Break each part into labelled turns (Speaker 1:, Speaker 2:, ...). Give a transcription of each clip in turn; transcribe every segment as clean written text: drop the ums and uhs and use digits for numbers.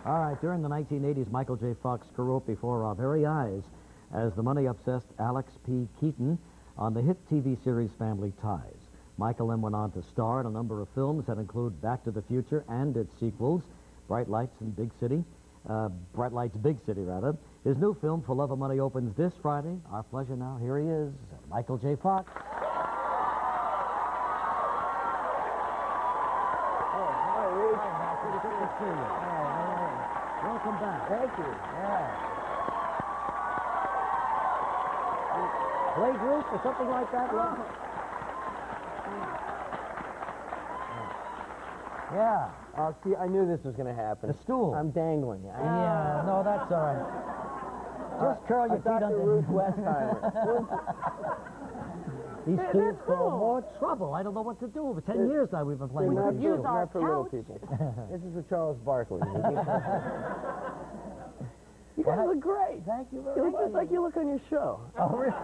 Speaker 1: All right, during the 1980s, Michael J. Fox grew up before our very eyes as the money-obsessed Alex P. Keaton on the hit TV series Family Ties. Michael then went on to star in a number of films that include Back to the Future and its sequels, Bright Lights Big City, rather. His new film, For Love of Money, opens this Friday. Our pleasure now. Here he is, Michael J. Fox. Welcome back.
Speaker 2: Thank you. Yeah.
Speaker 1: Play group or something like that? Yeah.
Speaker 2: Oh, see, I knew this was going to happen.
Speaker 1: The stool.
Speaker 2: I'm dangling.
Speaker 1: Yeah, no, that's all right. Just curl your feet
Speaker 2: Dr.
Speaker 1: under.
Speaker 2: Ruth Westheimer.
Speaker 1: These stools cause more trouble. I don't know what to do. For 10 years now we've been playing with these stools.
Speaker 2: Not for little people. This is for Charles Barkley. You guys look great.
Speaker 1: Thank you very
Speaker 2: You
Speaker 1: much.
Speaker 2: look just like you look on your show.
Speaker 1: Oh, really?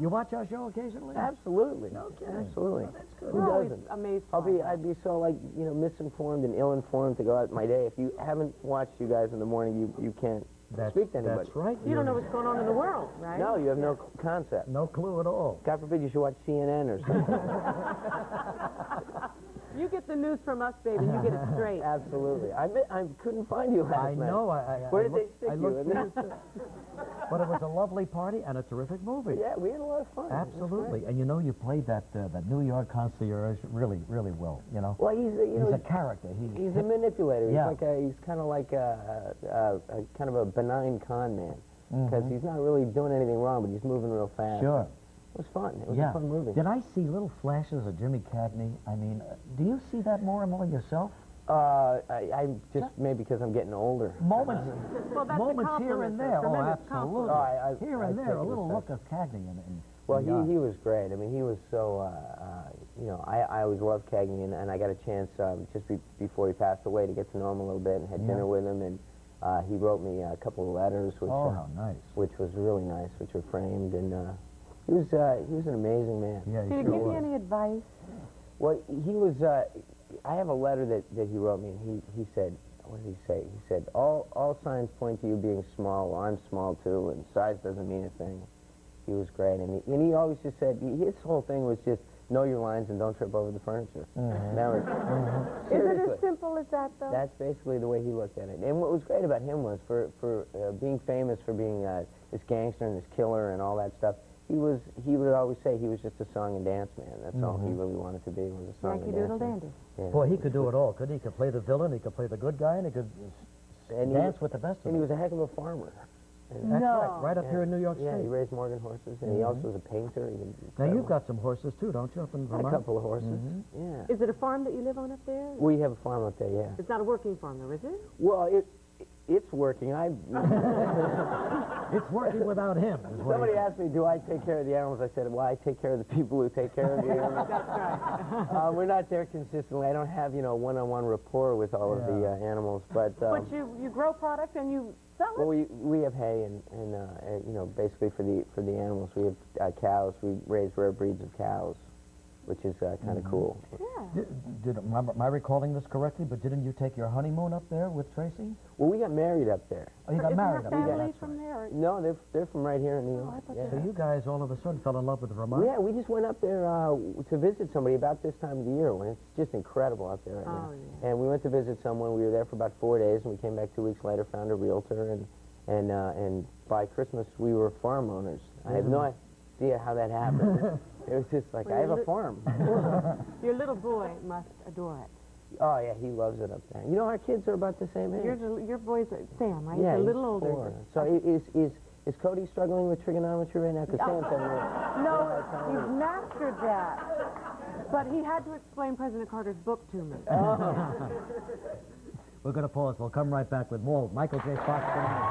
Speaker 1: You watch our show occasionally?
Speaker 2: Absolutely.
Speaker 1: No kidding.
Speaker 2: Absolutely.
Speaker 1: Oh, that's good.
Speaker 2: Who doesn't?
Speaker 3: Amazed.
Speaker 2: I'd be so misinformed and ill-informed to go out my day. If you haven't watched you guys in the morning, you can't speak to anybody.
Speaker 1: That's right.
Speaker 3: You don't know what's going on in the world, right?
Speaker 2: No, you have no concept.
Speaker 1: No clue at all.
Speaker 2: God forbid you should watch CNN or something.
Speaker 3: You get the news from us, baby. You get it straight.
Speaker 2: Absolutely. I couldn't find you last night.
Speaker 1: I know.
Speaker 2: Where did they stick you?
Speaker 1: But it was a lovely party and a terrific movie.
Speaker 2: Yeah, we had a lot of fun.
Speaker 1: Absolutely. And you know, you played that New York concierge really, really well, you know.
Speaker 2: Well, he's
Speaker 1: a character.
Speaker 2: He's a manipulator.
Speaker 1: Yeah.
Speaker 2: He's kind of like a kind of a benign con man. Because he's not really doing anything wrong, but he's moving real fast.
Speaker 1: Sure.
Speaker 2: It was fun. It was
Speaker 1: Yeah.
Speaker 2: a fun movie.
Speaker 1: Did I see little flashes of Jimmy Cagney? I mean, do you see that more and more yourself?
Speaker 2: I just maybe because I'm getting older.
Speaker 1: Moments,
Speaker 3: Well, that's
Speaker 1: moments
Speaker 3: a
Speaker 1: here and there. Oh,
Speaker 3: tremendous
Speaker 1: absolutely.
Speaker 3: compliment.
Speaker 1: Here and there, a little look of Cagney.
Speaker 2: Well, he was great. I mean, he was so, I always loved Cagney, and I got a chance just before he passed away to get to know him a little bit and had dinner with him, and he wrote me a couple of letters, which,
Speaker 1: how nice.
Speaker 2: Which was really nice, which were framed, and he was an amazing man.
Speaker 1: Yeah,
Speaker 3: Did he give you any advice?
Speaker 2: Well, he was, I have a letter that he wrote me, and he said, what did he say? He said, all signs point to you being small. Well, I'm small too, and size doesn't mean a thing. He was great, and he always just said, his whole thing was just know your lines and don't trip over the furniture. That was,
Speaker 3: Is it as simple as that, though?
Speaker 2: that's basically the way he looked at it. And what was great about him was for being famous for being this gangster and this killer and all that stuff, he would always say he was just a song and dance man. That's all he really wanted to be, was a song
Speaker 3: Yankee
Speaker 2: and dance
Speaker 3: Doodle
Speaker 2: man.
Speaker 3: Dandy.
Speaker 2: Yeah.
Speaker 1: Boy, he could do it all, couldn't he? He could play the villain, he could play the good guy, and he could dance with the best of
Speaker 2: And
Speaker 1: them.
Speaker 2: he was a heck of a farmer.
Speaker 1: That's right up here in New York State.
Speaker 2: Yeah, he raised Morgan horses, and he also was a painter.
Speaker 1: Now, you've got some horses, too, don't you, up in Vermont?
Speaker 2: A couple of horses, yeah.
Speaker 3: Is it a farm that you live on up there?
Speaker 2: We have a farm up there, yeah.
Speaker 3: It's not a working farm, though, is it?
Speaker 2: Well, it's working.
Speaker 1: It's working without him.
Speaker 2: Somebody asked me, do I take care of the animals? I said, well, I take care of the people who take care of the animals.
Speaker 3: That's right.
Speaker 2: We're not there consistently. I don't have, one-on-one rapport with all of the animals, but...
Speaker 3: But you grow product and you sell it?
Speaker 2: Well, we have hay and basically for the animals. We have cows. We raise rare breeds of cows, which is kind of cool.
Speaker 3: Yeah.
Speaker 1: Am I recalling this correctly, but didn't you take your honeymoon up there with Tracy?
Speaker 2: Well, we got married up there.
Speaker 1: Oh, you got married up there.
Speaker 3: Family from there?
Speaker 2: No, they're from right here in New York.
Speaker 1: So you guys all of a sudden fell in love with Vermont?
Speaker 2: Yeah, we just went up there to visit somebody about this time of the year when it's just incredible up there right now.
Speaker 3: Yeah.
Speaker 2: And we went to visit someone. We were there for about 4 days, and we came back 2 weeks later, found a realtor, and by Christmas we were farm owners. I have no idea how that happened. It was just like, I have a farm.
Speaker 3: Your little boy must adore it.
Speaker 2: Oh, yeah, he loves it up there. Our kids are about the same age.
Speaker 3: Your boy's Sam, right?
Speaker 2: Yeah,
Speaker 3: he's a little
Speaker 2: he's
Speaker 3: older.
Speaker 2: 4. So is Cody struggling with trigonometry right now? Because Sam's having
Speaker 3: No, he's mastered that. But he had to explain President Carter's book to me.
Speaker 1: We're going to pause. We'll come right back with more Michael J. Fox tonight.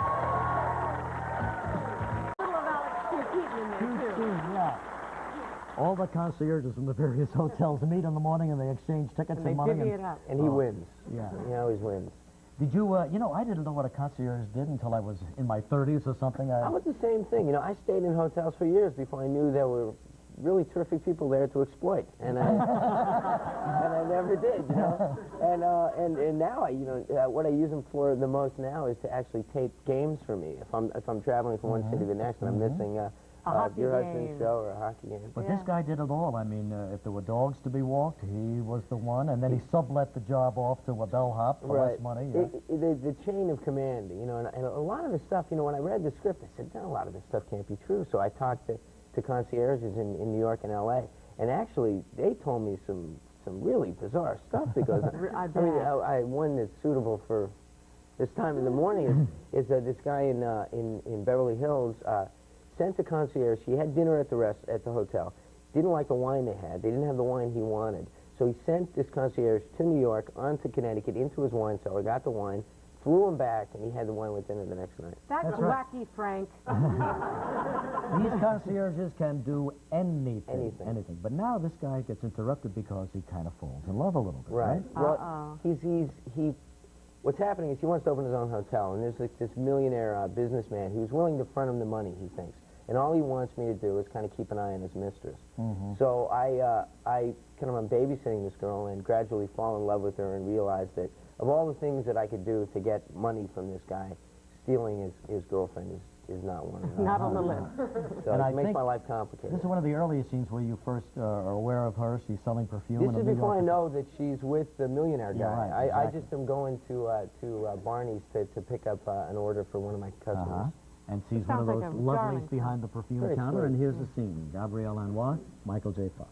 Speaker 3: A little of Alex P. Keaton in there, too.
Speaker 1: Yeah. All the concierges from the various hotels meet in the morning and they exchange tickets and money.
Speaker 3: Divvy it up.
Speaker 2: And he wins.
Speaker 1: Yeah.
Speaker 2: He always wins.
Speaker 1: Did you, I didn't know what a concierge did until I was in my 30s or something.
Speaker 2: I was the same thing. I stayed in hotels for years before I knew there were really terrific people there to exploit, and I and I never did, you know. And now what I use them for the most now is to actually tape games for me. If I'm traveling from one city to the next and I'm missing your husband's show or a hockey game.
Speaker 1: But this guy did it all. I mean, if there were dogs to be walked, he was the one, and then he sublet the job off to a bellhop for less money. Yeah.
Speaker 2: The chain of command, you know, and a lot of the stuff, you know, when I read the script, I said, no, a lot of this stuff can't be true. So I talked to concierges in New York and L.A., and actually they told me some really bizarre stuff that goes on. I mean, one that's suitable for this time in the morning is this guy in Beverly Hills sent the concierge. He had dinner at the hotel. Didn't like the wine they had. They didn't have the wine he wanted. So he sent this concierge to New York, onto Connecticut, into his wine cellar, got the wine, flew him back, and he had the wine with dinner the next night.
Speaker 3: That's wacky, Frank.
Speaker 1: These concierges can do anything. But now this guy gets interrupted because he kind of falls in love a little bit, right?
Speaker 2: Well, what's happening is he wants to open his own hotel, and there's like this millionaire businessman who's willing to front him the money, he thinks. And all he wants me to do is kind of keep an eye on his mistress. So I'm babysitting this girl and gradually fall in love with her and realize that of all the things that I could do to get money from this guy, stealing his girlfriend is not one of them.
Speaker 3: Not on the list.
Speaker 2: So it makes my life complicated.
Speaker 1: This is one of the earliest scenes where you first are aware of her. She's selling perfume.
Speaker 2: This is before I know that she's with the millionaire guy.
Speaker 1: Yeah, right, exactly.
Speaker 2: I just am going to Barney's to pick up an order for one of my customers.
Speaker 1: And she's one of those lovelies behind the perfume counter.
Speaker 2: Sweet.
Speaker 1: And here's the scene. Gabrielle Anwar, Michael J. Fox.